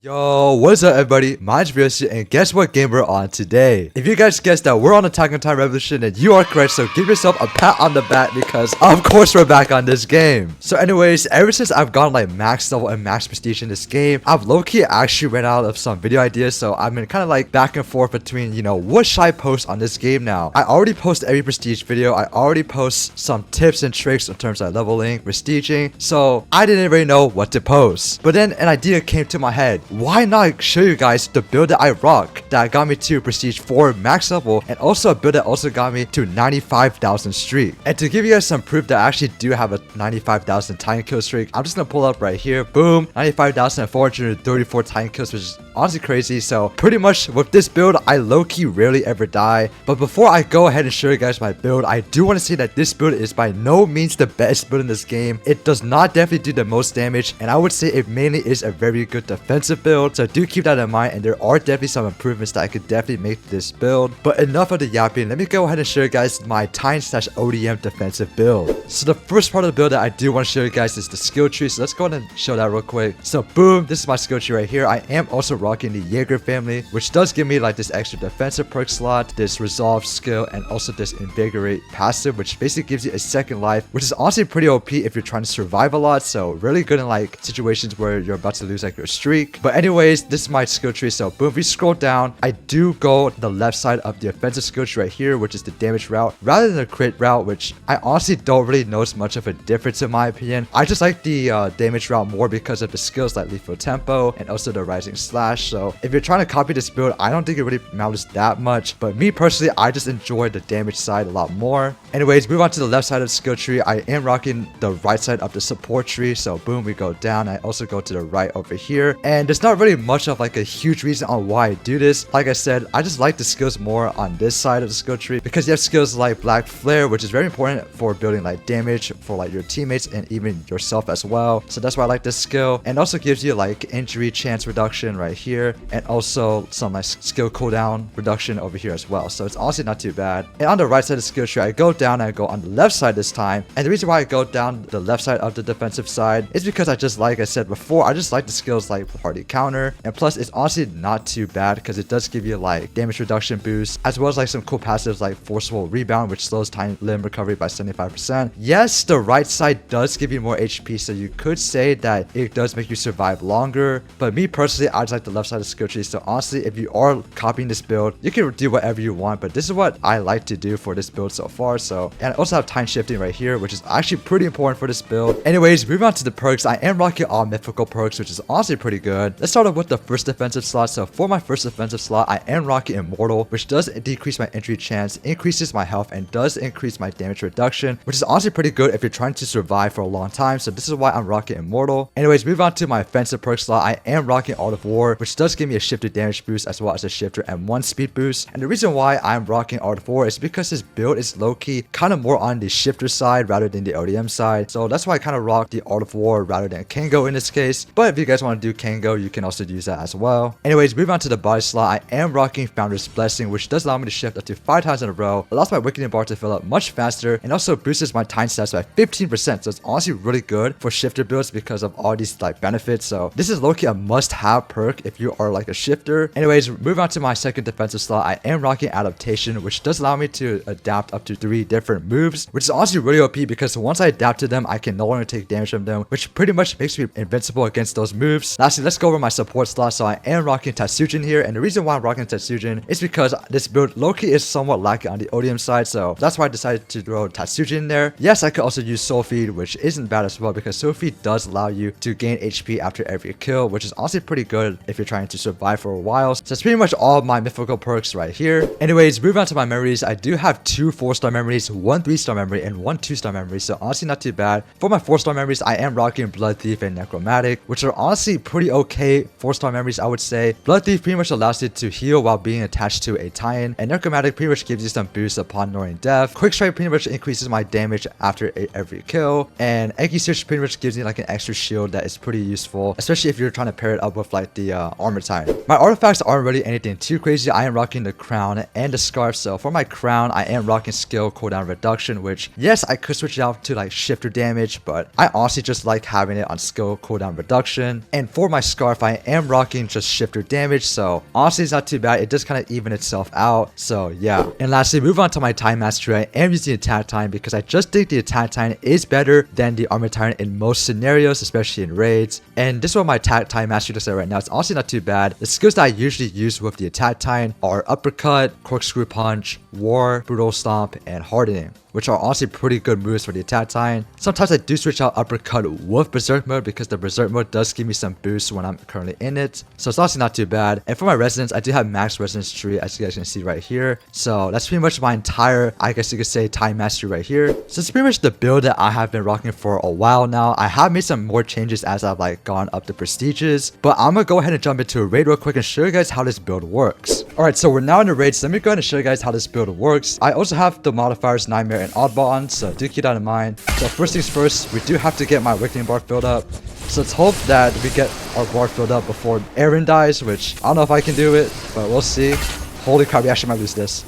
Yo, what's up everybody? Mine's Ryoshi, and guess what game we're on today? If you guys guessed that we're on Attack on Titan Revolution, then you are correct, so give yourself a pat on the back because of course we're back on this game. So anyways, ever since I've gotten like max level and max prestige in this game, I've low-key actually ran out of some video ideas, so I've been kind of like back and forth between, what should I post on this game now? I already post every prestige video, I already post some tips and tricks in terms of leveling, prestiging, so I didn't really know what to post. But then an idea came to my head. Why not show you guys the build that I rock that got me to prestige 4 max level, and also a build that also got me to 95,000 streak. And to give you guys some proof that I actually do have a 95,000 Titan kill streak, I'm just gonna pull up right here. Boom, 95,434 Titan kills, which is honestly crazy. So pretty much with this build, I low-key rarely ever die. But before I go ahead and show you guys my build, I do want to say that this build is by no means the best build in this game. It does not definitely do the most damage, and I would say it mainly is a very good defensive build. So do keep that in mind, and there are definitely some improvements that I could definitely make to this build. But enough of the yapping, let me go ahead and show you guys my Titan/ODM defensive build. So the first part of the build that I do want to show you guys is the skill tree. So let's go ahead and show that real quick. So boom, this is my skill tree right here. I am also rocking the Jaeger family, which does give me like this extra defensive perk slot, this resolve skill, and also this invigorate passive, which basically gives you a second life, which is honestly pretty OP if you're trying to survive a lot. So really good in like situations where you're about to lose like your streak. But anyways, this is my skill tree. So boom, if you scroll down, I do go the left side of the offensive skill tree right here, which is the damage route rather than the crit route, which I honestly don't really notice much of a difference in my opinion. I just like the damage route more because of the skills like lethal tempo and also the rising slash. So if you're trying to copy this build, I don't think it really matters that much, but me personally, I just enjoy the damage side a lot more. Anyways, move on to the left side of the skill tree. I am rocking the right side of the support tree. So boom, we go down. I also go to the right over here, and there's not really much of like a huge reason on why I do this. Like I said, I just like the skills more on this side of the skill tree because you have skills like Black Flare, which is very important for building like damage for like your teammates and even yourself as well. So that's why I like this skill, and also gives you like injury chance reduction right here, and also some like skill cooldown reduction over here as well. So it's honestly not too bad. And on the right side of the skill tree, I go down and I go on the left side this time. And the reason why I go down the left side of the defensive side is because I just, like I said before, I just like the skills like party counter, and plus it's honestly not too bad because it does give you like damage reduction boost, as well as like some cool passives like forceful rebound, which slows time limb recovery by 75%. Yes, the right side does give you more HP, so you could say that it does make you survive longer, but me personally, I just like the left side of the skill tree. So honestly, if you are copying this build, you can do whatever you want, but this is what I like to do for this build so far. So, and I also have time shifting right here, which is actually pretty important for this build. Anyways, moving on to the perks, I am rocking all mythical perks, which is honestly pretty good. Let's start off with the first defensive slot. So for my first defensive slot, I am rocking Immortal, which does decrease my injury chance, increases my health, and does increase my damage reduction, which is honestly pretty good if you're trying to survive for a long time. So this is why I'm rocking Immortal. Anyways, move on to my offensive perk slot. I am rocking Art of War, which does give me a shifter damage boost as well as a shifter and 1 speed boost. And the reason why I'm rocking Art of War is because this build is low-key kind of more on the shifter side rather than the ODM side. So that's why I kind of rock the Art of War rather than Kango in this case. But if you guys want to do Kango, you can also use that as well. Anyways, move on to the body slot. I am rocking Founder's Blessing, which does allow me to shift up to 5 times in a row, allows my Awakening bar to fill up much faster, and also boosts my time stats by 15%. So it's honestly really good for shifter builds because of all these like benefits. So this is low-key a must-have perk if you are like a shifter. Anyways, move on to my second defensive slot. I am rocking Adaptation, which does allow me to adapt up to 3 different moves, which is honestly really OP because once I adapt to them, I can no longer take damage from them, which pretty much makes me invincible against those moves. Lastly, let's go over my support slot. So I am rocking Tatsujin here, and the reason why I'm rocking Tatsujin is because this build low-key is somewhat lacking on the ODM side, so that's why I decided to throw Tatsujin in there. Yes, I could also use Soul Feed, which isn't bad as well because Soul Feed does allow you to gain HP after every kill, which is honestly pretty good if you're trying to survive for a while. So that's pretty much all of my mythical perks right here. Anyways, moving on to my memories, I do have 2 4-star memories, 1 3-star memory, and 1 2-star memory, so honestly not too bad. For my 4-star memories, I am rocking Blood Thief and Necromantic, which are honestly pretty okay 4-star memories, I would say. Blood Thief pretty much allows you to heal while being attached to a Titan, and Necromantic pretty much gives you some boosts upon ignoring death. Quick Strike pretty much increases my damage after every kill, and Eggy Search pretty much gives me like an extra shield that is pretty useful, especially if you're trying to pair it up with like the armor titan. My artifacts aren't really anything too crazy. I am rocking the crown and the scarf. So for my crown, I am rocking skill cooldown reduction, which yes, I could switch it out to like shifter damage, but I honestly just like having it on skill cooldown reduction. And for my scarf, I am rocking just shifter damage, so honestly it's not too bad. It does kind of even itself out, so yeah. And lastly, move on to my time mastery. I am using attack time because I just think the attack time is better than the armor titan in most scenarios, especially in raids. And this is what my attack time mastery looks like right now. It's honestly not too bad. The skills that I usually use with the attack time are uppercut, corkscrew punch, war, brutal stomp, and hardening, which are honestly pretty good moves for the attack titan. Sometimes I do switch out uppercut with berserk mode because the berserk mode does give me some boosts when I'm currently in it, so it's honestly not too bad. And for my resonance, I do have max resonance tree, as you guys can see right here. So that's pretty much my entire, I guess you could say, time mastery right here. So it's pretty much the build that I have been rocking for a while now. I have made some more changes as I've like gone up the prestiges, but I'm gonna go ahead and jump into a raid real quick and show you guys how this build works. Alright, so we're now in the raid, so let me go ahead and show you guys how this build works. I also have the modifiers Nightmare and Oddball on, so do keep that in mind. So first things first, we do have to get my Awakening bar filled up. So let's hope that we get our bar filled up before Aaron dies, which I don't know if I can do it, but we'll see. Holy crap, we actually might lose this.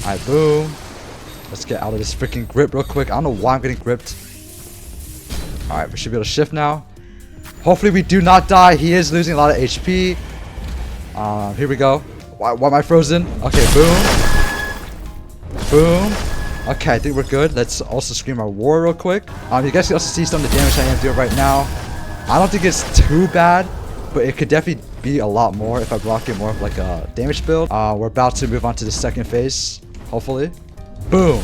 Alright, boom. Let's get out of this freaking grip real quick. I don't know why I'm getting gripped. Alright, we should be able to shift now. Hopefully we do not die. He is losing a lot of HP. Here we go. Why am I frozen? Okay, boom. Boom. Okay, I think we're good. Let's also scream our war real quick. You guys can also see some of the damage I am doing right now. I don't think it's too bad, but it could definitely be a lot more if I block it more of like a damage build. We're about to move on to the second phase, hopefully. Boom.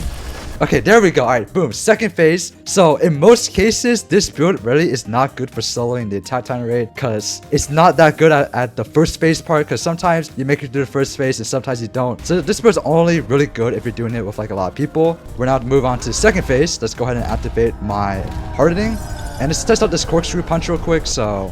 Okay, there we go. Alright, boom. Second phase. So in most cases, this build really is not good for soloing the attack titan raid because it's not that good at the first phase part, because sometimes you make it through the first phase and sometimes you don't. So this build's only really good if you're doing it with like a lot of people. We're now to move on to the second phase. Let's go ahead and activate my hardening. And let's test out this corkscrew punch real quick. So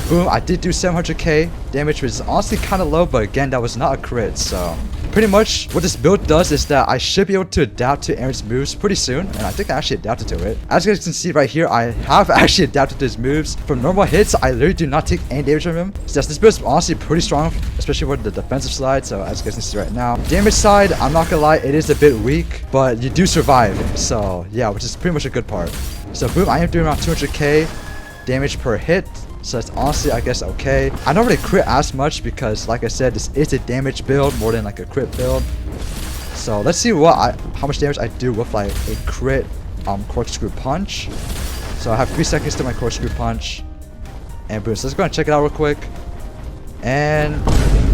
boom, I did do 700k damage, which is honestly kind of low, but again, that was not a crit. So pretty much what this build does is that I should be able to adapt to Aaron's moves pretty soon, and I think I actually adapted to it. As you guys can see right here, I have actually adapted to his moves. From normal hits, I literally do not take any damage from him. So this build is honestly pretty strong, especially for the defensive side. So as you guys can see right now, damage side, I'm not gonna lie, it is a bit weak, but you do survive. So yeah, which is pretty much a good part. So boom, I am doing around 200k damage per hit. So it's honestly, I guess, okay. I don't really crit as much because, like I said, this is a damage build more than like a crit build. So let's see how much damage I do with like a crit corkscrew punch. So I have 3 seconds to my corkscrew punch. And boom, so let's go and check it out real quick. And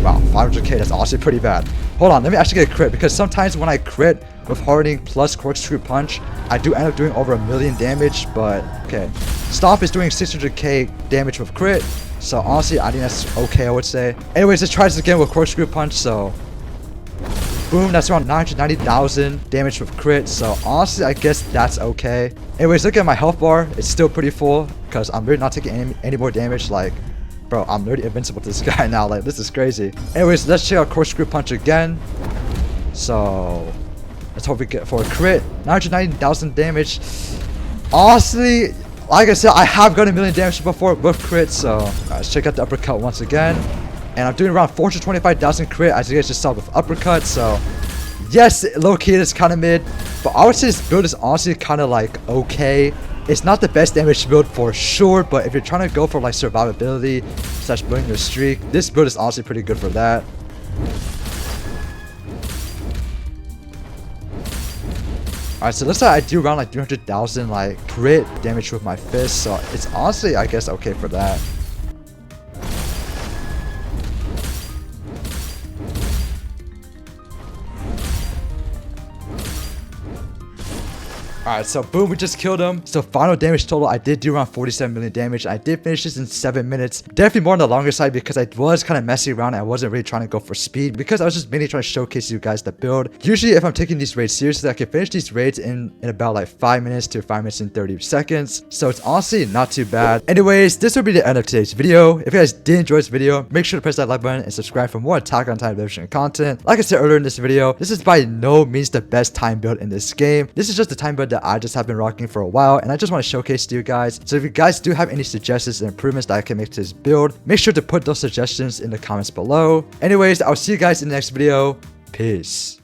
wow, 500k, that's honestly pretty bad. Hold on, let me actually get a crit, because sometimes when I crit with hardening plus corkscrew punch, I do end up doing over 1,000,000 damage. But okay, Stomp is doing 600k damage with crit, so honestly I think that's okay, I would say. Anyways, let's try this again with corkscrew punch. So boom, that's around 990,000 damage with crit, so honestly I guess that's okay. Anyways, look at my health bar, it's still pretty full because I'm really not taking any more damage. Like, bro, I'm literally invincible to this guy now. Like, this is crazy. Anyways, let's check out corkscrew punch again. So let's hope we get for a crit. 990,000 damage. Honestly, like I said, I have gotten 1,000,000 damage before with crit. So let's check out the uppercut once again. And I'm doing around 425,000 crit, as you guys just saw with uppercut. So yes, low-key it's kind of mid, but I would say this build is honestly kind of like okay. It's not the best damage build for sure, but if you're trying to go for like survivability / building your streak, this build is honestly pretty good for that. Alright, so looks like I do around like 300,000 like crit damage with my fist, so it's honestly, I guess, okay for that. Alright, so boom, we just killed him. So final damage total, I did do around 47 million damage. I did finish this in 7 minutes. Definitely more on the longer side because I was kind of messing around. I wasn't really trying to go for speed because I was just mainly trying to showcase you guys the build. Usually if I'm taking these raids seriously, I can finish these raids in about like 5 minutes to 5 minutes and 30 seconds. So it's honestly not too bad. Anyways, this will be the end of today's video. If you guys did enjoy this video, make sure to press that like button and subscribe for more Attack on Titan Revolution content. Like I said earlier in this video, this is by no means the best time build in this game. This is just the time build that that I just have been rocking for a while, and I just want to showcase to you guys. So if you guys do have any suggestions and improvements that I can make to this build, make sure to put those suggestions in the comments below. Anyways, I'll see you guys in the next video. Peace.